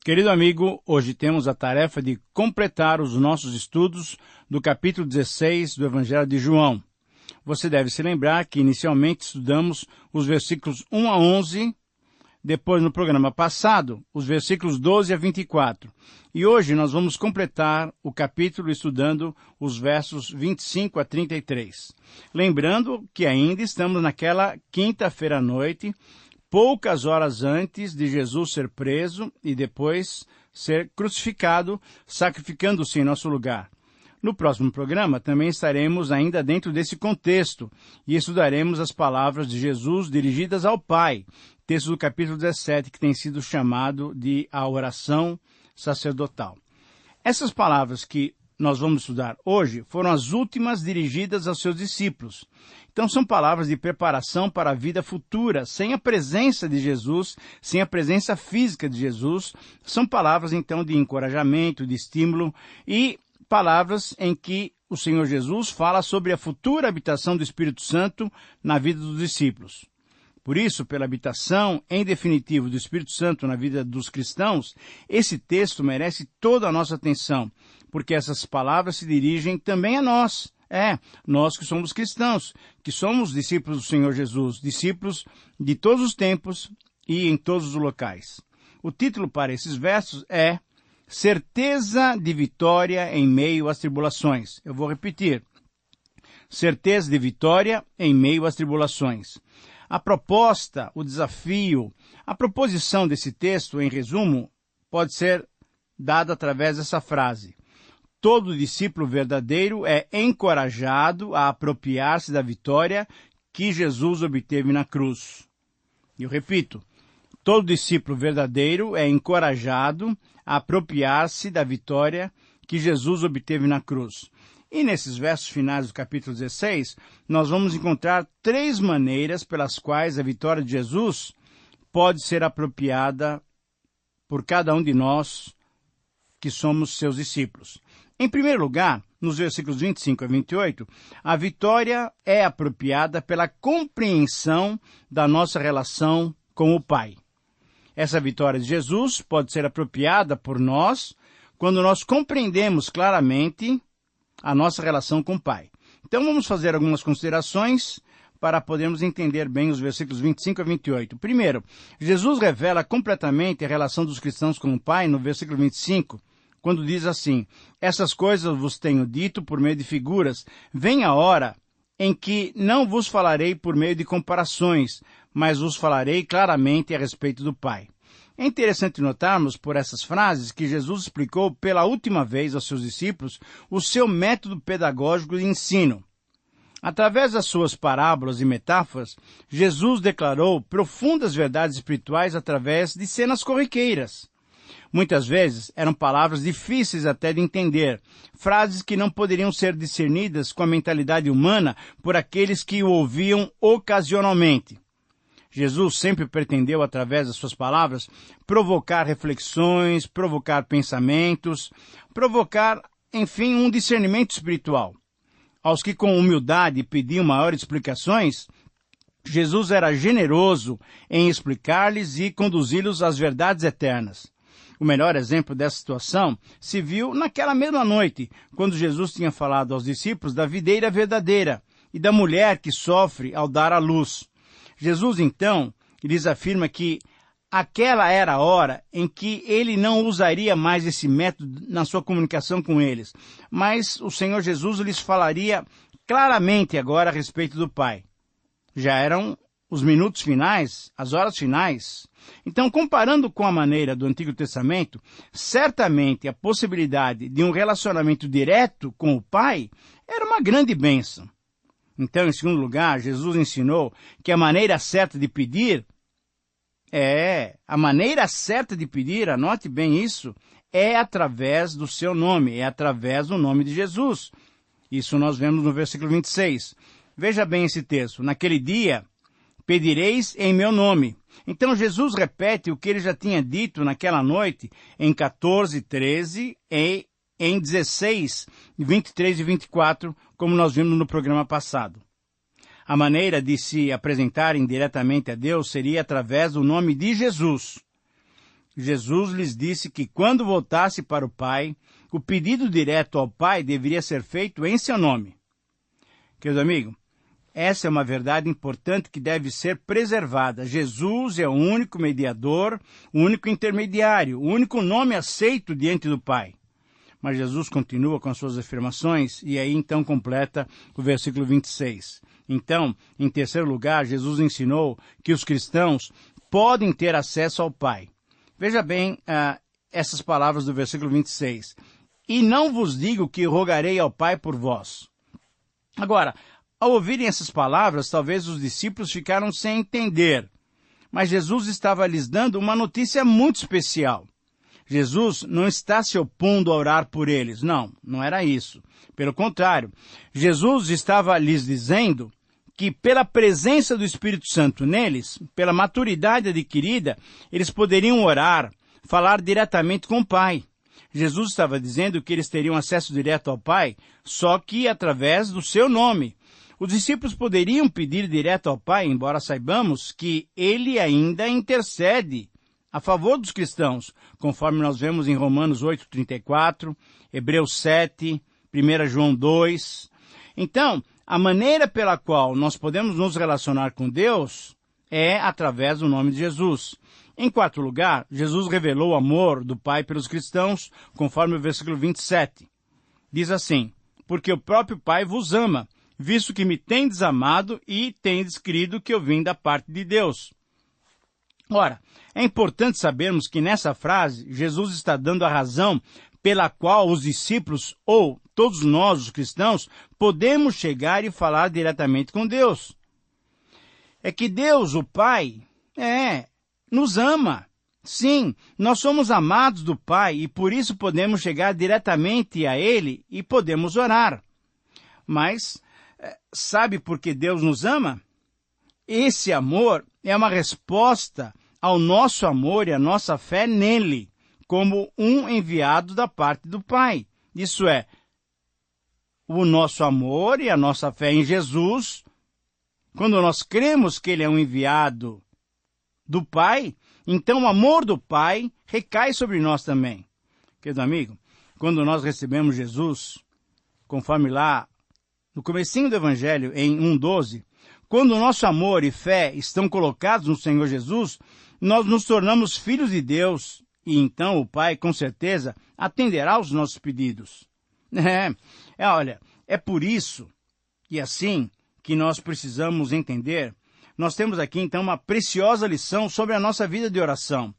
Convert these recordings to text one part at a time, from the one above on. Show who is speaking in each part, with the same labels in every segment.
Speaker 1: Querido amigo, hoje temos a tarefa de completar os nossos estudos do capítulo 16 do Evangelho de João. Você deve se lembrar que inicialmente estudamos os versículos 1 a 11, depois no programa passado, os versículos 12 a 24. E hoje nós vamos completar o capítulo estudando os versos 25 a 33. Lembrando que ainda estamos naquela quinta-feira à noite, poucas horas antes de Jesus ser preso e depois ser crucificado, sacrificando-se em nosso lugar. No próximo programa também estaremos ainda dentro desse contexto e estudaremos as palavras de Jesus dirigidas ao Pai, texto do capítulo 17, que tem sido chamado de a oração sacerdotal. Essas palavras que nós vamos estudar hoje foram as últimas dirigidas aos seus discípulos. Então são palavras de preparação para a vida futura, sem a presença de Jesus, sem a presença física de Jesus. São palavras então de encorajamento, de estímulo e palavras em que o Senhor Jesus fala sobre a futura habitação do Espírito Santo na vida dos discípulos. Por isso, pela habitação, em definitivo, do Espírito Santo na vida dos cristãos, esse texto merece toda a nossa atenção, porque essas palavras se dirigem também a nós. Nós que somos cristãos, que somos discípulos do Senhor Jesus, discípulos de todos os tempos e em todos os locais. O título para esses versos é Certeza de Vitória em Meio às Tribulações. Eu vou repetir. Certeza de vitória em meio às tribulações. A proposta, o desafio, a proposição desse texto, em resumo, pode ser dada através dessa frase. Todo discípulo verdadeiro é encorajado a apropriar-se da vitória que Jesus obteve na cruz. Eu repito, todo discípulo verdadeiro é encorajado a apropriar-se da vitória que Jesus obteve na cruz. E nesses versos finais do capítulo 16, nós vamos encontrar 3 maneiras pelas quais a vitória de Jesus pode ser apropriada por cada um de nós que somos seus discípulos. Em primeiro lugar, nos versículos 25 a 28, a vitória é apropriada pela compreensão da nossa relação com o Pai. Essa vitória de Jesus pode ser apropriada por nós quando nós compreendemos claramente a nossa relação com o Pai. Então vamos fazer algumas considerações para podermos entender bem os versículos 25 a 28. Primeiro, Jesus revela completamente a relação dos cristãos com o Pai no versículo 25, quando diz assim, essas coisas vos tenho dito por meio de figuras, vem a hora em que não vos falarei por meio de comparações, mas vos falarei claramente a respeito do Pai. É interessante notarmos por essas frases que Jesus explicou pela última vez aos seus discípulos o seu método pedagógico de ensino. Através das suas parábolas e metáforas, Jesus declarou profundas verdades espirituais através de cenas corriqueiras. Muitas vezes eram palavras difíceis até de entender, frases que não poderiam ser discernidas com a mentalidade humana por aqueles que o ouviam ocasionalmente. Jesus sempre pretendeu, através das suas palavras, provocar reflexões, provocar pensamentos, provocar, enfim, um discernimento espiritual. Aos que com humildade pediam maiores explicações, Jesus era generoso em explicar-lhes e conduzi-los às verdades eternas. O melhor exemplo dessa situação se viu naquela mesma noite, quando Jesus tinha falado aos discípulos da videira verdadeira e da mulher que sofre ao dar à luz. Jesus, então, lhes afirma que aquela era a hora em que ele não usaria mais esse método na sua comunicação com eles, mas o Senhor Jesus lhes falaria claramente agora a respeito do Pai. Já eram os minutos finais, as horas finais. Então, comparando com a maneira do Antigo Testamento, certamente a possibilidade de um relacionamento direto com o Pai era uma grande bênção. Então, em segundo lugar, Jesus ensinou que a maneira certa de pedir, anote bem isso, é através do seu nome, é através do nome de Jesus. Isso nós vemos no versículo 26. Veja bem esse texto. Naquele dia, pedireis em meu nome. Então, Jesus repete o que ele já tinha dito naquela noite em 14, 13 e em 16, 23 e 24, como nós vimos no programa passado. A maneira de se apresentarem diretamente a Deus seria através do nome de Jesus. Jesus lhes disse que quando voltasse para o Pai, o pedido direto ao Pai deveria ser feito em seu nome. Querido amigo, essa é uma verdade importante que deve ser preservada. Jesus é o único mediador, o único intermediário, o único nome aceito diante do Pai. Mas Jesus continua com as suas afirmações e aí então completa o versículo 26. Então, em terceiro lugar, Jesus ensinou que os cristãos podem ter acesso ao Pai. Veja bem essas palavras do versículo 26. E não vos digo que rogarei ao Pai por vós. Agora, ao ouvirem essas palavras, talvez os discípulos ficaram sem entender. Mas Jesus estava lhes dando uma notícia muito especial. Jesus não está se opondo a orar por eles. Não, não era isso. Pelo contrário, Jesus estava lhes dizendo que pela presença do Espírito Santo neles, pela maturidade adquirida, eles poderiam orar, falar diretamente com o Pai. Jesus estava dizendo que eles teriam acesso direto ao Pai, só que através do seu nome. Os discípulos poderiam pedir direto ao Pai, embora saibamos que ele ainda intercede a favor dos cristãos, conforme nós vemos em Romanos 8:34, Hebreus 7, 1 João 2. Então, a maneira pela qual nós podemos nos relacionar com Deus é através do nome de Jesus. Em quarto lugar, Jesus revelou o amor do Pai pelos cristãos, conforme o versículo 27. Diz assim, porque o próprio Pai vos ama, visto que me tendes amado e tendes crido que eu vim da parte de Deus. Ora, é importante sabermos que nessa frase, Jesus está dando a razão pela qual os discípulos, ou todos nós, os cristãos, podemos chegar e falar diretamente com Deus. É que Deus, o Pai, nos ama. Sim, nós somos amados do Pai e por isso podemos chegar diretamente a Ele e podemos orar. Mas, sabe por que Deus nos ama? Esse amor é uma resposta ao nosso amor e à nossa fé nele, como um enviado da parte do Pai. Isso é, o nosso amor e a nossa fé em Jesus, quando nós cremos que ele é um enviado do Pai, então o amor do Pai recai sobre nós também. Querido amigo, quando nós recebemos Jesus, conforme lá no comecinho do Evangelho, em 1:12, quando o nosso amor e fé estão colocados no Senhor Jesus, nós nos tornamos filhos de Deus e então o Pai, com certeza, atenderá aos nossos pedidos. Olha, é por isso e assim que nós precisamos entender. Nós temos aqui então uma preciosa lição sobre a nossa vida de oração.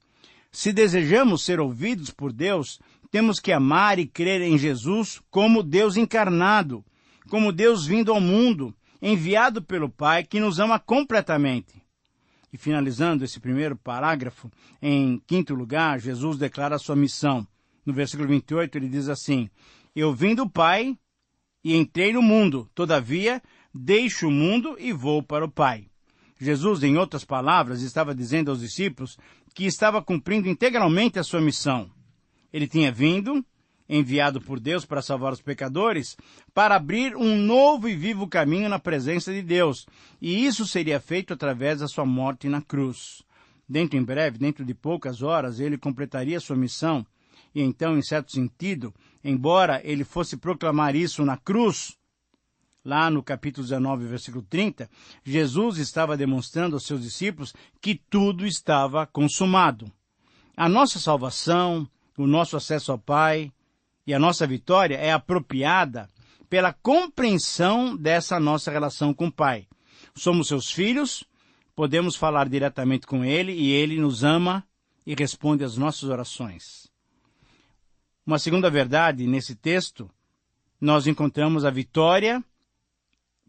Speaker 1: Se desejamos ser ouvidos por Deus, temos que amar e crer em Jesus como Deus encarnado, como Deus vindo ao mundo, enviado pelo Pai, que nos ama completamente. E finalizando esse primeiro parágrafo, em quinto lugar, Jesus declara a sua missão. No versículo 28, ele diz assim, eu vim do Pai e entrei no mundo, todavia deixo o mundo e vou para o Pai. Jesus, em outras palavras, estava dizendo aos discípulos que estava cumprindo integralmente a sua missão. Ele tinha vindo, enviado por Deus para salvar os pecadores, para abrir um novo e vivo caminho na presença de Deus. E isso seria feito através da sua morte na cruz. Em breve, dentro de poucas horas, ele completaria sua missão. E então, em certo sentido, embora ele fosse proclamar isso na cruz, lá no capítulo 19, versículo 30, Jesus estava demonstrando aos seus discípulos que tudo estava consumado. A nossa salvação, o nosso acesso ao Pai e a nossa vitória é apropriada pela compreensão dessa nossa relação com o Pai. Somos seus filhos, podemos falar diretamente com Ele e Ele nos ama e responde às nossas orações. Uma segunda verdade nesse texto, nós encontramos a vitória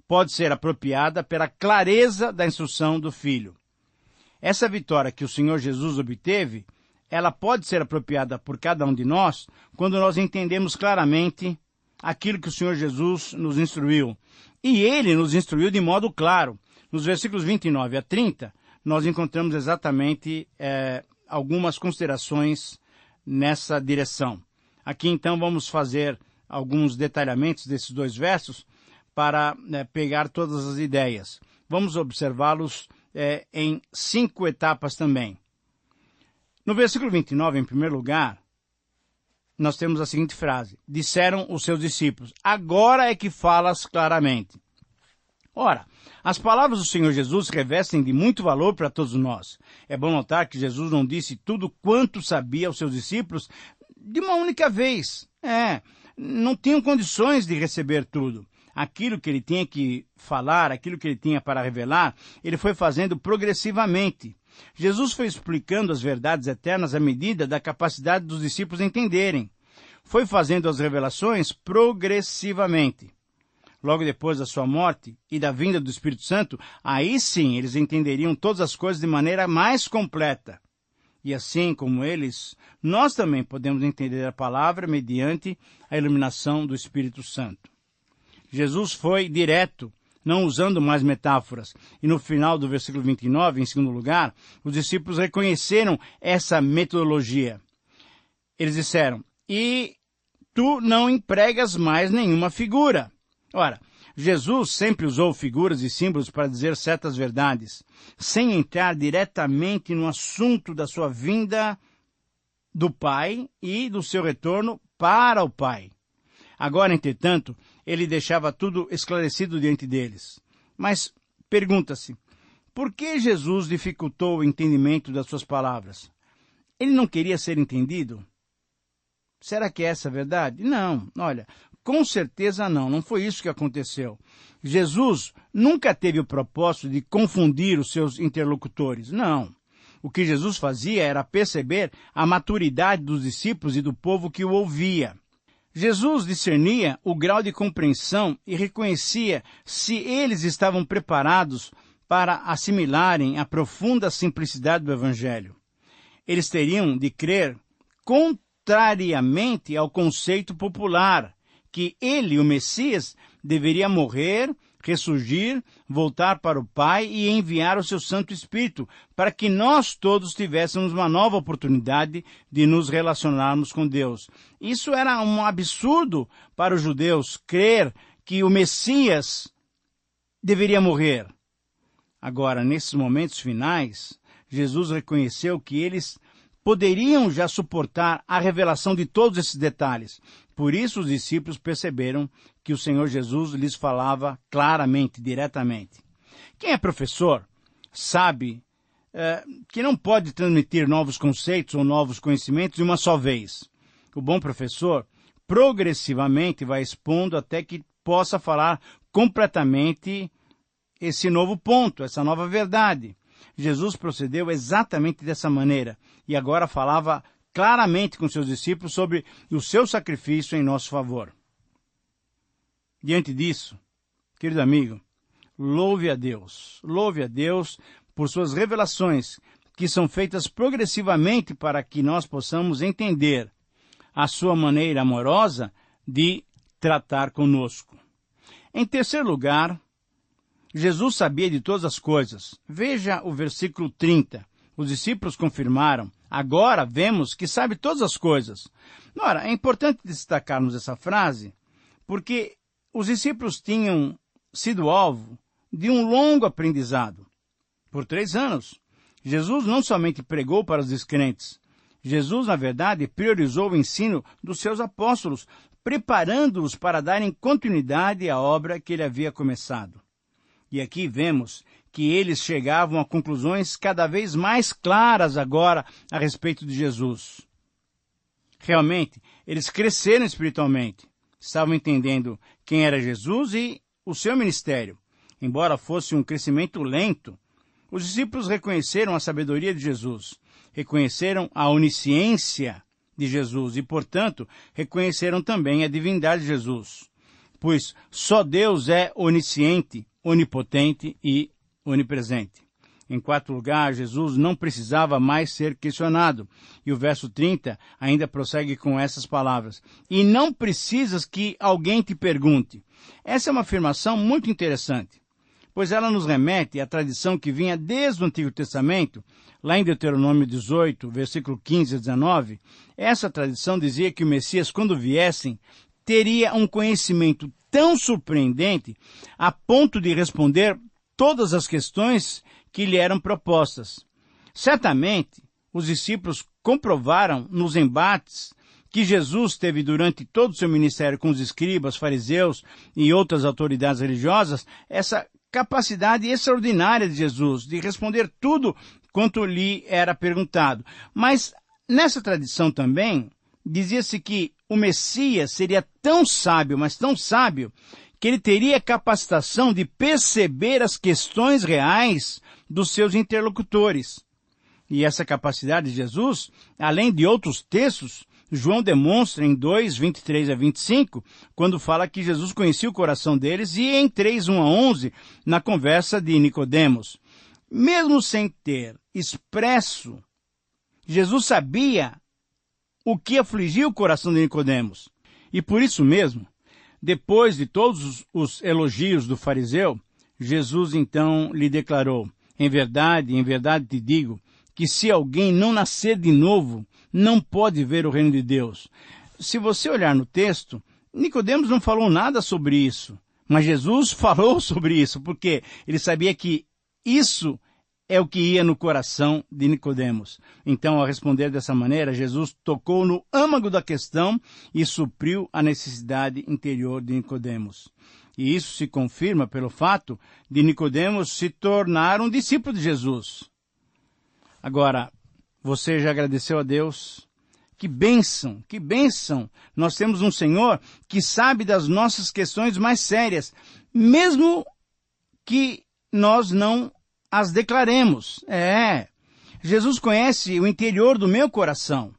Speaker 1: pode ser apropriada pela clareza da instrução do Filho. Essa vitória que o Senhor Jesus obteve, ela pode ser apropriada por cada um de nós quando nós entendemos claramente aquilo que o Senhor Jesus nos instruiu. E Ele nos instruiu de modo claro. Nos versículos 29 a 30, nós encontramos exatamente algumas considerações nessa direção. Aqui então vamos fazer alguns detalhamentos desses dois versos para pegar todas as ideias. Vamos observá-los em 5 etapas também. No versículo 29, em primeiro lugar, nós temos a seguinte frase: disseram os seus discípulos, agora é que falas claramente. Ora, as palavras do Senhor Jesus revestem de muito valor para todos nós. É bom notar que Jesus não disse tudo quanto sabia aos seus discípulos de uma única vez. Não tinham condições de receber tudo. Aquilo que ele tinha que falar, aquilo que ele tinha para revelar, ele foi fazendo progressivamente. Jesus foi explicando as verdades eternas à medida da capacidade dos discípulos entenderem. Foi fazendo as revelações progressivamente. Logo depois da sua morte e da vinda do Espírito Santo, aí sim eles entenderiam todas as coisas de maneira mais completa. E assim como eles, nós também podemos entender a palavra mediante a iluminação do Espírito Santo. Jesus foi direto, não usando mais metáforas. E no final do versículo 29, em segundo lugar, os discípulos reconheceram essa metodologia. Eles disseram, e tu não empregas mais nenhuma figura. Ora, Jesus sempre usou figuras e símbolos para dizer certas verdades, sem entrar diretamente no assunto da sua vinda do Pai e do seu retorno para o Pai. Agora, entretanto, ele deixava tudo esclarecido diante deles. Mas pergunta-se, por que Jesus dificultou o entendimento das suas palavras? Ele não queria ser entendido? Será que é essa a verdade? Não, olha, com certeza não foi isso que aconteceu. Jesus nunca teve o propósito de confundir os seus interlocutores, não. O que Jesus fazia era perceber a maturidade dos discípulos e do povo que o ouvia. Jesus discernia o grau de compreensão e reconhecia se eles estavam preparados para assimilarem a profunda simplicidade do Evangelho. Eles teriam de crer contrariamente ao conceito popular, que ele, o Messias, deveria morrer, ressurgir, voltar para o Pai e enviar o seu Santo Espírito, para que nós todos tivéssemos uma nova oportunidade de nos relacionarmos com Deus. Isso era um absurdo para os judeus, crer que o Messias deveria morrer. Agora, nesses momentos finais, Jesus reconheceu que eles poderiam já suportar a revelação de todos esses detalhes. Por isso os discípulos perceberam que o Senhor Jesus lhes falava claramente, diretamente. Quem é professor sabe que não pode transmitir novos conceitos ou novos conhecimentos de uma só vez. O bom professor progressivamente vai expondo até que possa falar completamente esse novo ponto, essa nova verdade. Jesus procedeu exatamente dessa maneira e agora falava claramente com seus discípulos sobre o seu sacrifício em nosso favor. Diante disso, querido amigo, louve a Deus por suas revelações que são feitas progressivamente para que nós possamos entender a sua maneira amorosa de tratar conosco. Em terceiro lugar, Jesus sabia de todas as coisas. Veja o versículo 30. Os discípulos confirmaram. Agora vemos que sabe todas as coisas. Ora, é importante destacarmos essa frase, porque os discípulos tinham sido alvo de um longo aprendizado. Por 3 anos, Jesus não somente pregou para os descrentes. Jesus, na verdade, priorizou o ensino dos seus apóstolos, preparando-os para darem continuidade à obra que ele havia começado. E aqui vemos que eles chegavam a conclusões cada vez mais claras agora a respeito de Jesus. Realmente, eles cresceram espiritualmente. Estavam entendendo quem era Jesus e o seu ministério. Embora fosse um crescimento lento, os discípulos reconheceram a sabedoria de Jesus, reconheceram a onisciência de Jesus e, portanto, reconheceram também a divindade de Jesus. Pois só Deus é onisciente, onipotente e onipresente. Em quarto lugar, Jesus não precisava mais ser questionado. E o verso 30 ainda prossegue com essas palavras. E não precisas que alguém te pergunte. Essa é uma afirmação muito interessante, pois ela nos remete à tradição que vinha desde o Antigo Testamento, lá em Deuteronômio 18, versículo 15 a 19. Essa tradição dizia que o Messias, quando viesse, teria um conhecimento tão surpreendente a ponto de responder todas as questões que lhe eram propostas. Certamente, os discípulos comprovaram nos embates que Jesus teve durante todo o seu ministério com os escribas, fariseus e outras autoridades religiosas, essa capacidade extraordinária de Jesus de responder tudo quanto lhe era perguntado. Mas nessa tradição também, dizia-se que o Messias seria tão sábio, mas tão sábio, que ele teria capacitação de perceber as questões reais dos seus interlocutores. E essa capacidade de Jesus, além de outros textos, João demonstra em 2, 23 a 25, quando fala que Jesus conhecia o coração deles, e em 3, 1 a 11, na conversa de Nicodemos. Mesmo sem ter expresso, Jesus sabia o que afligia o coração de Nicodemos. E por isso mesmo, depois de todos os elogios do fariseu, Jesus então lhe declarou: em verdade te digo, que se alguém não nascer de novo, não pode ver o reino de Deus. Se você olhar no texto, Nicodemos não falou nada sobre isso, mas Jesus falou sobre isso, porque ele sabia que isso é o que ia no coração de Nicodemos. Então, ao responder dessa maneira, Jesus tocou no âmago da questão e supriu a necessidade interior de Nicodemos. E isso se confirma pelo fato de Nicodemos se tornar um discípulo de Jesus. Agora, você já agradeceu a Deus? Que bênção, que bênção! Nós temos um Senhor que sabe das nossas questões mais sérias, mesmo que nós não as declaremos. Jesus conhece o interior do meu coração.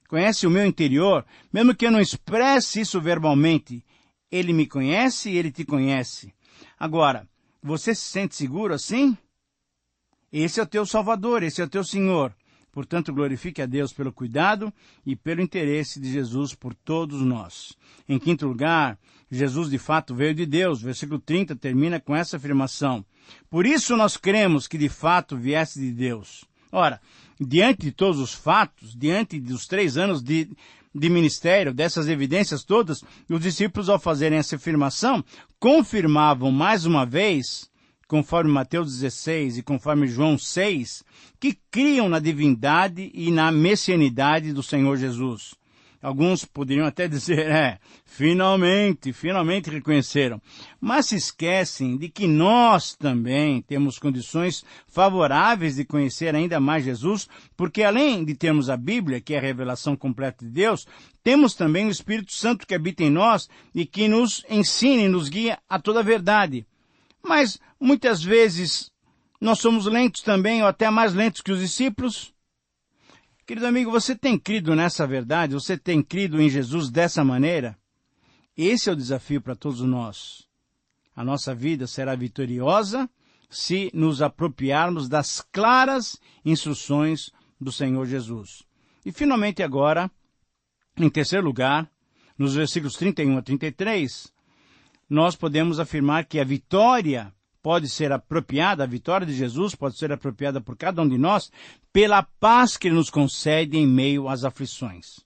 Speaker 1: Conhece o meu interior, mesmo que eu não expresse isso verbalmente. Ele me conhece e ele te conhece. Agora, você se sente seguro assim? Esse é o teu Salvador, esse é o teu Senhor. Portanto, glorifique a Deus pelo cuidado e pelo interesse de Jesus por todos nós. Em quinto lugar, Jesus de fato veio de Deus. Versículo 30 termina com essa afirmação. Por isso nós cremos que de fato viesse de Deus. Ora, diante de todos os fatos, diante dos 3 anos de ministério, dessas evidências todas, os discípulos, ao fazerem essa afirmação, confirmavam mais uma vez, conforme Mateus 16 e conforme João 6, que criam na divindade e na messianidade do Senhor Jesus. Alguns poderiam até dizer, finalmente reconheceram. Mas se esquecem de que nós também temos condições favoráveis de conhecer ainda mais Jesus, porque além de termos a Bíblia, que é a revelação completa de Deus, temos também o Espírito Santo que habita em nós e que nos ensina e nos guia a toda a verdade. Mas, muitas vezes, nós somos lentos também, ou até mais lentos que os discípulos. Querido amigo, você tem crido nessa verdade? Você tem crido em Jesus dessa maneira? Esse é o desafio para todos nós. A nossa vida será vitoriosa se nos apropriarmos das claras instruções do Senhor Jesus. E, finalmente, agora, em terceiro lugar, nos versículos 31 a 33, nós podemos afirmar que a vitória pode ser apropriada, a vitória de Jesus pode ser apropriada por cada um de nós pela paz que Ele nos concede em meio às aflições.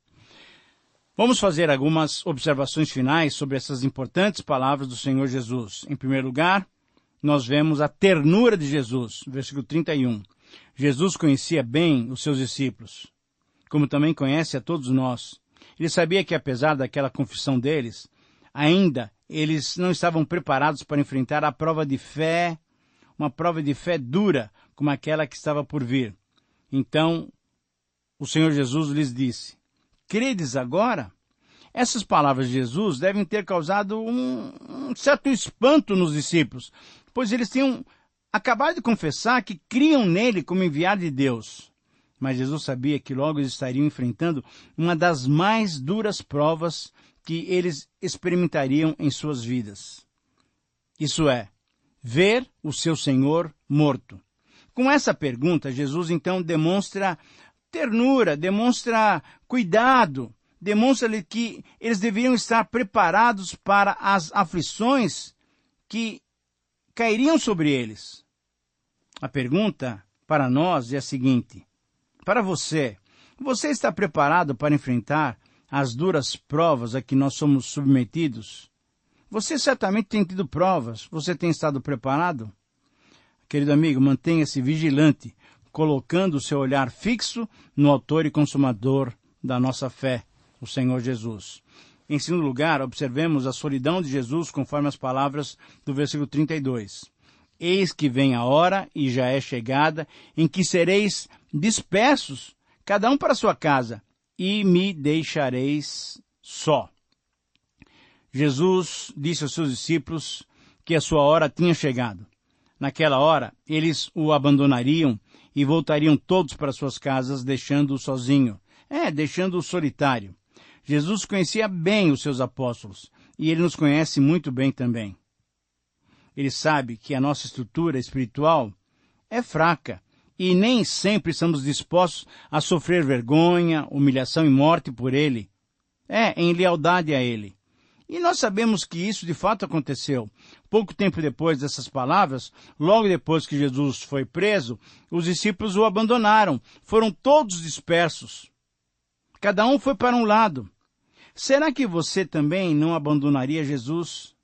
Speaker 1: Vamos fazer algumas observações finais sobre essas importantes palavras do Senhor Jesus. Em primeiro lugar, nós vemos a ternura de Jesus, versículo 31. Jesus conhecia bem os seus discípulos, como também conhece a todos nós. Ele sabia que, apesar daquela confissão deles, ainda eles não estavam preparados para enfrentar a prova de fé, uma prova de fé dura, como aquela que estava por vir. Então, o Senhor Jesus lhes disse, credes agora? Essas palavras de Jesus devem ter causado um certo espanto nos discípulos, pois eles tinham acabado de confessar que criam nele como enviado de Deus. Mas Jesus sabia que logo eles estariam enfrentando uma das mais duras provas que eles experimentariam em suas vidas. Isso é, ver o seu Senhor morto. Com essa pergunta, Jesus então demonstra ternura, demonstra cuidado, demonstra-lhe que eles deveriam estar preparados para as aflições que cairiam sobre eles. A pergunta para nós é a seguinte: para você está preparado para enfrentar as duras provas a que nós somos submetidos? Você certamente tem tido provas. Você tem estado preparado? Querido amigo, mantenha-se vigilante colocando o seu olhar fixo no autor e consumador da nossa fé, o Senhor Jesus. Em segundo lugar, observemos a solidão de Jesus conforme as palavras do versículo 32. Eis que vem a hora, e já é chegada, em que sereis dispersos, cada um para sua casa, e me deixareis só. Jesus disse aos seus discípulos que a sua hora tinha chegado. Naquela hora, eles o abandonariam e voltariam todos para suas casas, deixando-o sozinho. Deixando-o solitário. Jesus conhecia bem os seus apóstolos, e ele nos conhece muito bem também. Ele sabe que a nossa estrutura espiritual é fraca, e nem sempre estamos dispostos a sofrer vergonha, humilhação e morte por ele. Em lealdade a ele. E nós sabemos que isso de fato aconteceu. Pouco tempo depois dessas palavras, logo depois que Jesus foi preso, os discípulos o abandonaram. Foram todos dispersos. Cada um foi para um lado. Será que você também não abandonaria Jesus?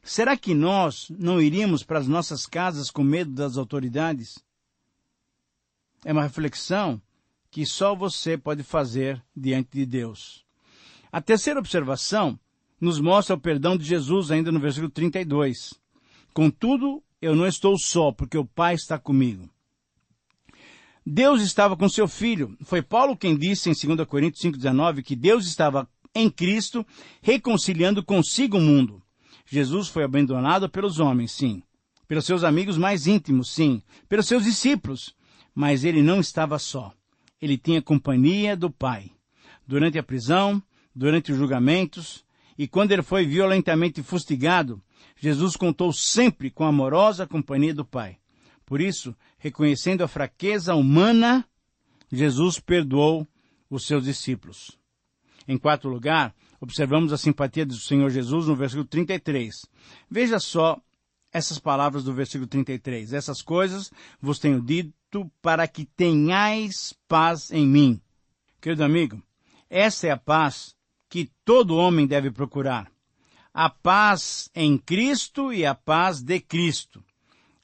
Speaker 1: Será que nós não iríamos para as nossas casas com medo das autoridades? É uma reflexão que só você pode fazer diante de Deus. A terceira observação nos mostra o perdão de Jesus ainda no versículo 32. Contudo, eu não estou só, porque o Pai está comigo. Deus estava com seu Filho. Foi Paulo quem disse em 2 Coríntios 5,19 que Deus estava em Cristo reconciliando consigo o mundo. Jesus foi abandonado pelos homens, sim. Pelos seus amigos mais íntimos, sim. Pelos seus discípulos. Mas ele não estava só. Ele tinha companhia do Pai. Durante a prisão, durante os julgamentos, e quando ele foi violentamente fustigado, Jesus contou sempre com a amorosa companhia do Pai. Por isso, reconhecendo a fraqueza humana, Jesus perdoou os seus discípulos. Em quarto lugar, observamos a simpatia do Senhor Jesus no versículo 33. Veja só essas palavras do versículo 33. Essas coisas vos tenho dito para que tenhais paz em mim. Querido amigo, essa é a paz que todo homem deve procurar. A paz em Cristo e a paz de Cristo.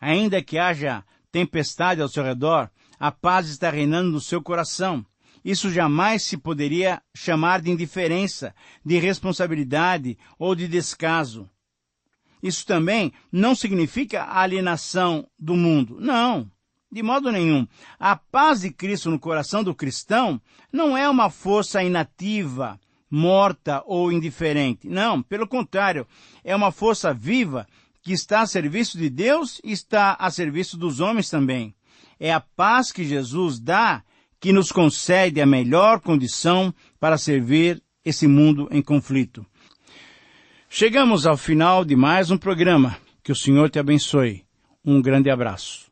Speaker 1: Ainda que haja tempestade ao seu redor, a paz está reinando no seu coração. Isso jamais se poderia chamar de indiferença, de irresponsabilidade ou de descaso. Isso também não significa a alienação do mundo. Não, de modo nenhum. A paz de Cristo no coração do cristão não é uma força inativa, morta ou indiferente. Não, pelo contrário, é uma força viva que está a serviço de Deus e está a serviço dos homens também. É a paz que Jesus dá que nos concede a melhor condição para servir esse mundo em conflito. Chegamos ao final de mais um programa. Que o Senhor te abençoe. Um grande abraço.